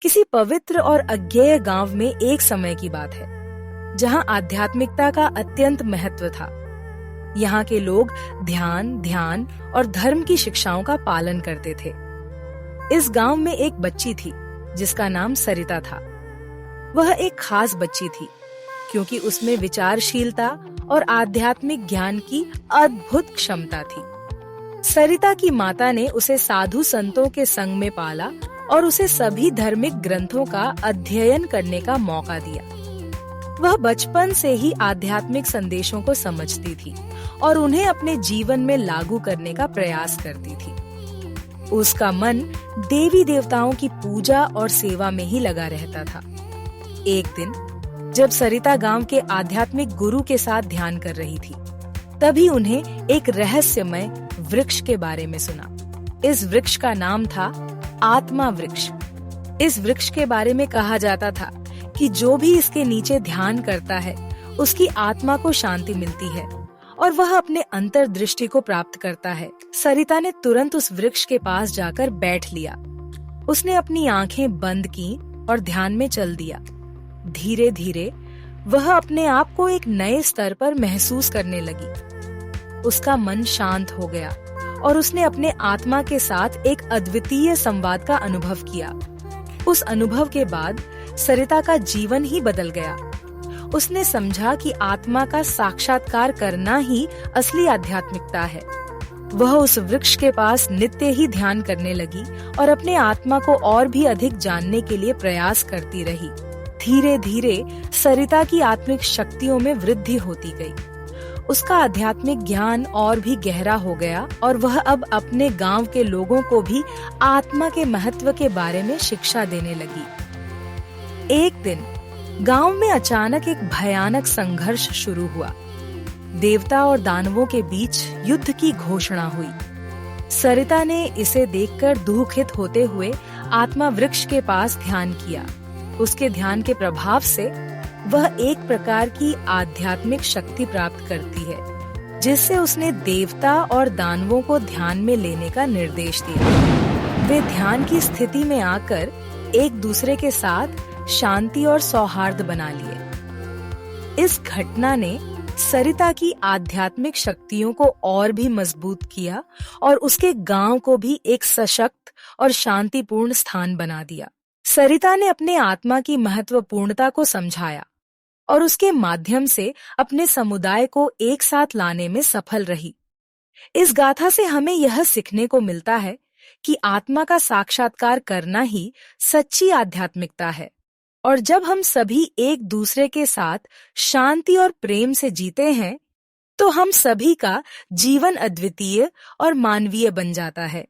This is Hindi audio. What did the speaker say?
किसी पवित्र और अज्ञेय गांव में एक समय की बात है जहां आध्यात्मिकता का अत्यंत महत्व था। यहाँ के लोग ध्यान और धर्म की शिक्षाओं का पालन करते थे। इस गांव में एक बच्ची थी जिसका नाम सरिता था। वह एक खास बच्ची थी क्योंकि उसमें विचारशीलता और आध्यात्मिक ज्ञान की अद्भुत क्षमता थी। सरिता की माता ने उसे साधु संतों के संग में पाला और उसे सभी धार्मिक ग्रंथों का अध्ययन करने का मौका दिया। वह बचपन से ही आध्यात्मिक संदेशों को समझती थी और उन्हें अपने जीवन में लागू करने का प्रयास करती थी। उसका मन देवी देवताओं की पूजा और सेवा में ही लगा रहता था। एक दिन जब सरिता गांव के आध्यात्मिक गुरु के साथ ध्यान कर रही थी, तभी उन्हें एक रहस्यमय वृक्ष के बारे में सुना। इस वृक्ष का नाम था आत्मा वृक्ष। इस वृक्ष के बारे में कहा जाता था कि जो भी इसके नीचे ध्यान करता है उसकी आत्मा को शांति मिलती है और वह अपने अंतर्दृष्टि को प्राप्त करता है। सरिता ने तुरंत उस वृक्ष के पास जाकर बैठ लिया। उसने अपनी आंखें बंद की और ध्यान में चल दिया। धीरे धीरे वह अपने आप को एक नए स्तर पर महसूस करने लगी। उसका मन शांत हो गया और उसने अपने आत्मा के साथ एक अद्वितीय संवाद का अनुभव किया। उस अनुभव के बाद सरिता का जीवन ही बदल गया। उसने समझा कि आत्मा का साक्षात्कार करना ही असली आध्यात्मिकता है। वह उस वृक्ष के पास नित्य ही ध्यान करने लगी और अपने आत्मा को और भी अधिक जानने के लिए प्रयास करती रही। धीरे धीरे सरिता की आत्मिक शक्तियों में वृद्धि होती गई। उसका आध्यात्मिक ज्ञान और भी गहरा हो गया और वह अब अपने गांव के लोगों को भी आत्मा के महत्व के बारे में शिक्षा देने लगी। एक दिन गांव में अचानक एक भयानक संघर्ष शुरू हुआ। देवता और दानवों के बीच युद्ध की घोषणा हुई। सरिता ने इसे देखकर दुखित होते हुए आत्मा वृक्ष के पास ध्यान किया। उसके ध्यान के प्रभाव से वह एक प्रकार की आध्यात्मिक शक्ति प्राप्त करती है, जिससे उसने देवता और दानवों को ध्यान में लेने का निर्देश दिया। वे ध्यान की स्थिति में आकर एक दूसरे के साथ शांति और सौहार्द बना लिए। इस घटना ने सरिता की आध्यात्मिक शक्तियों को और भी मजबूत किया और उसके गांव को भी एक सशक्त और शांतिपूर्ण स्थान बना दिया। सरिता ने अपने आत्मा की महत्वपूर्णता को समझाया और उसके माध्यम से अपने समुदाय को एक साथ लाने में सफल रही। इस गाथा से हमें यह सीखने को मिलता है कि आत्मा का साक्षात्कार करना ही सच्ची आध्यात्मिकता है और जब हम सभी एक दूसरे के साथ शांति और प्रेम से जीते हैं, तो हम सभी का जीवन अद्वितीय और मानवीय बन जाता है।